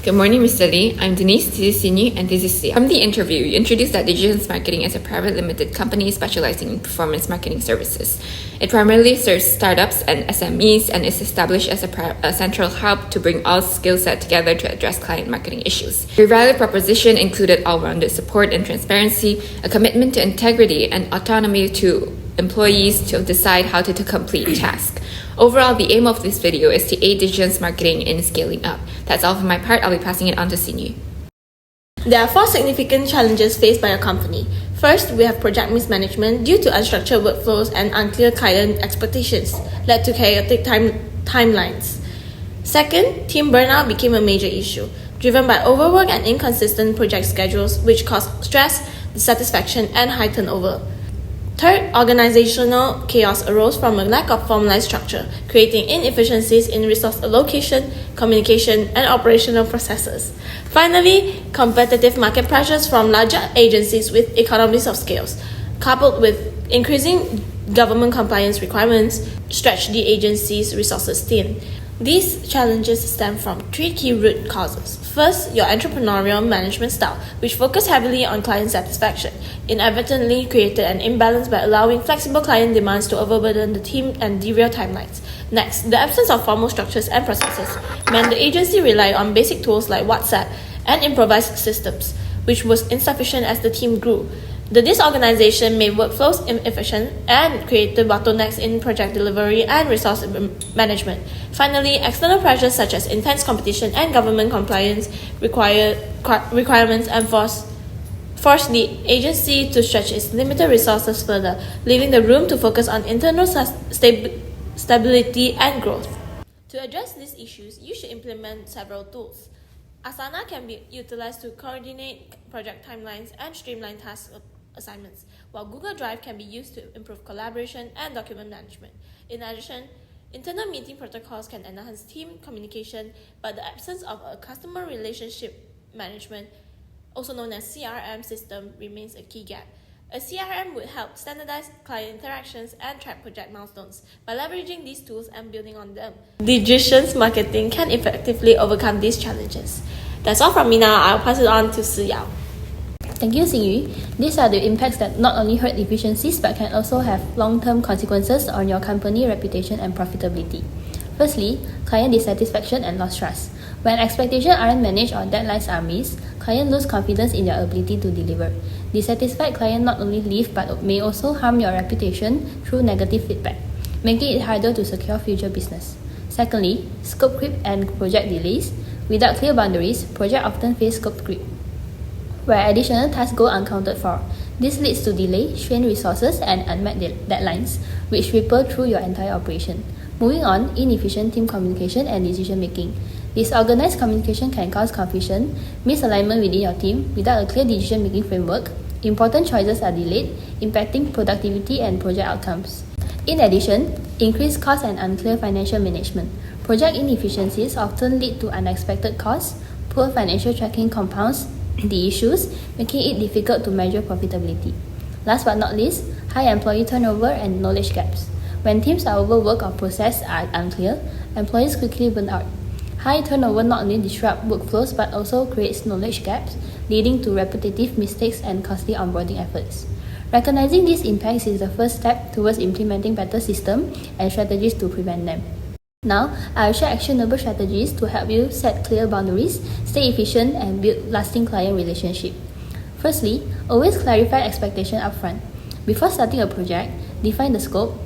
Good morning, Mr. Lee. I'm Denise, this is Sinyi, and this is Sia. From the interview, you introduced that Digitance Marketing is a private limited company specializing in performance marketing services. It primarily serves startups and SMEs and is established as a central hub to bring all skill set together to address client marketing issues. Your value proposition included all-rounded support and transparency, a commitment to integrity, and autonomy to employees to decide how to complete tasks. Overall, the aim of this video is to aid Digitance Marketing in scaling up. That's all for my part. I'll be passing it on to Sinyi. There are 4 significant challenges faced by a company. First, we have project mismanagement due to unstructured workflows and unclear client expectations, led to chaotic timelines. Second, team burnout became a major issue, driven by overwork and inconsistent project schedules, which caused stress, dissatisfaction, and high turnover. Third, organizational chaos arose from a lack of formalized structure, creating inefficiencies in resource allocation, communication, and operational processes. Finally, competitive market pressures from larger agencies with economies of scale, coupled with increasing government compliance requirements, stretched the agency's resources thin. These challenges stem from 3 key root causes. First, your entrepreneurial management style, which focused heavily on client satisfaction, inadvertently created an imbalance by allowing flexible client demands to overburden the team and derail timelines. Next, the absence of formal structures and processes meant the agency relied on basic tools like WhatsApp and improvised systems, which was insufficient as the team grew. The disorganization made workflows inefficient and created bottlenecks in project delivery and resource management. Finally, external pressures such as intense competition and government compliance requirements and forced the agency to stretch its limited resources further, leaving the room to focus on internal stability and growth. To address these issues, you should implement several tools. Asana can be utilized to coordinate project timelines and streamline task assignments, while Google Drive can be used to improve collaboration and document management. In addition, internal meeting protocols can enhance team communication, but the absence of a customer relationship management, also known as CRM system, remains a key gap. A CRM would help standardize client interactions and track project milestones. By leveraging these tools and building on them, Digitance Marketing can effectively overcome these challenges. That's all from me now. I'll pass it on to Si Yao. Thank you, Xingyu. These are the impacts that not only hurt efficiencies but can also have long-term consequences on your company reputation and profitability. Firstly, client dissatisfaction and lost trust. When expectations aren't managed or deadlines are missed, clients lose confidence in your ability to deliver. Dissatisfied clients not only leave but may also harm your reputation through negative feedback, making it harder to secure future business. Secondly, scope creep and project delays. Without clear boundaries, projects often face scope creep, where additional tasks go unaccounted for. This leads to delay, strained resources, and unmet deadlines, which ripple through your entire operation. Moving on, inefficient team communication and decision-making. Disorganized communication can cause confusion, misalignment within your team without a clear decision-making framework. Important choices are delayed, impacting productivity and project outcomes. In addition, increased costs and unclear financial management. Project inefficiencies often lead to unexpected costs. Poor financial tracking compounds the issues, making it difficult to measure profitability. Last but not least, high employee turnover and knowledge gaps. When teams are overworked or processes are unclear, employees quickly burn out. High turnover not only disrupts workflows but also creates knowledge gaps, leading to repetitive mistakes and costly onboarding efforts. Recognizing these impacts is the first step towards implementing better systems and strategies to prevent them. Now, I will share actionable strategies to help you set clear boundaries, stay efficient, and build lasting client relationships. Firstly, always clarify expectations upfront. Before starting a project, define the scope,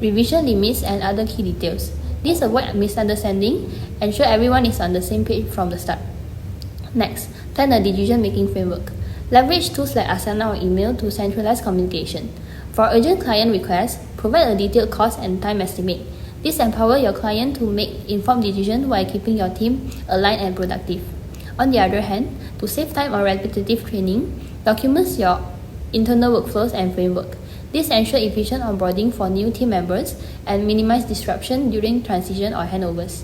revision limits, and other key details. This avoids misunderstanding, ensure everyone is on the same page from the start. Next, plan a decision-making framework. Leverage tools like Asana or email to centralize communication. For urgent client requests, provide a detailed cost and time estimate. This empowers your client to make informed decisions while keeping your team aligned and productive. On the other hand, to save time on repetitive training, document your internal workflows and framework. This ensures efficient onboarding for new team members and minimize disruption during transition or handovers.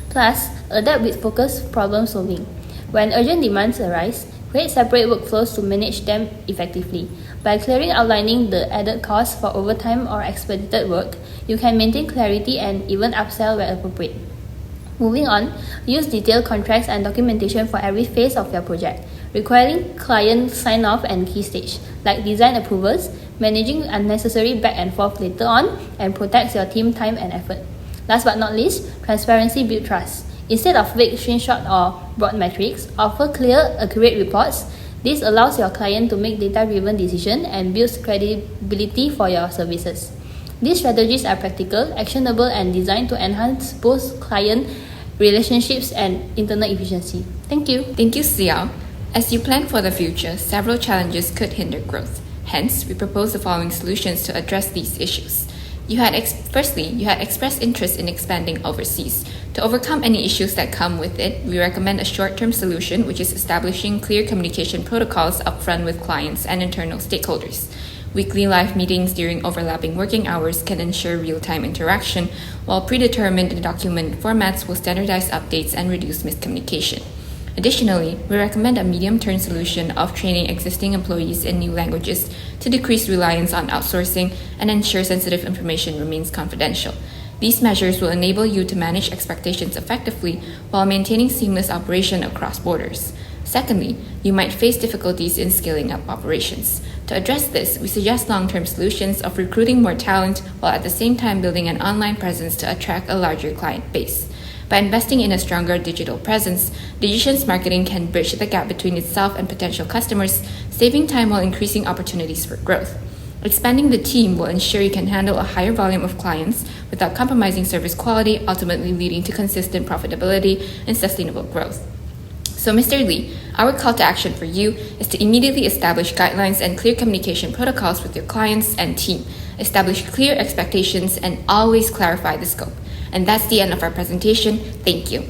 Plus, adapt with focused problem solving. When urgent demands arise, create separate workflows to manage them effectively. By clearly outlining the added costs for overtime or expedited work, you can maintain clarity and even upsell where appropriate. Moving on, use detailed contracts and documentation for every phase of your project, requiring client sign-off and key stage, like design approvals, managing unnecessary back and forth later on, and protects your team time and effort. Last but not least, transparency builds trust. Instead of vague screenshot or broad metrics, offer clear, accurate reports. This allows your client to make data-driven decisions and builds credibility for your services. These strategies are practical, actionable, and designed to enhance both client relationships and internal efficiency. Thank you. Thank you, Xiao. As you plan for the future, several challenges could hinder growth. Hence, we propose the following solutions to address these issues. Firstly, you had expressed interest in expanding overseas. To overcome any issues that come with it, we recommend a short-term solution, which is establishing clear communication protocols upfront with clients and internal stakeholders. Weekly live meetings during overlapping working hours can ensure real-time interaction, while predetermined document formats will standardize updates and reduce miscommunication. Additionally, we recommend a medium-term solution of training existing employees in new languages to decrease reliance on outsourcing and ensure sensitive information remains confidential. These measures will enable you to manage expectations effectively while maintaining seamless operation across borders. Secondly, you might face difficulties in scaling up operations. To address this, we suggest long-term solutions of recruiting more talent while at the same time building an online presence to attract a larger client base. By investing in a stronger digital presence, Digicians Marketing can bridge the gap between itself and potential customers, saving time while increasing opportunities for growth. Expanding the team will ensure you can handle a higher volume of clients without compromising service quality, ultimately leading to consistent profitability and sustainable growth. So, Mr. Lee, our call to action for you is to immediately establish guidelines and clear communication protocols with your clients and team, establish clear expectations, and always clarify the scope. And that's the end of our presentation. Thank you.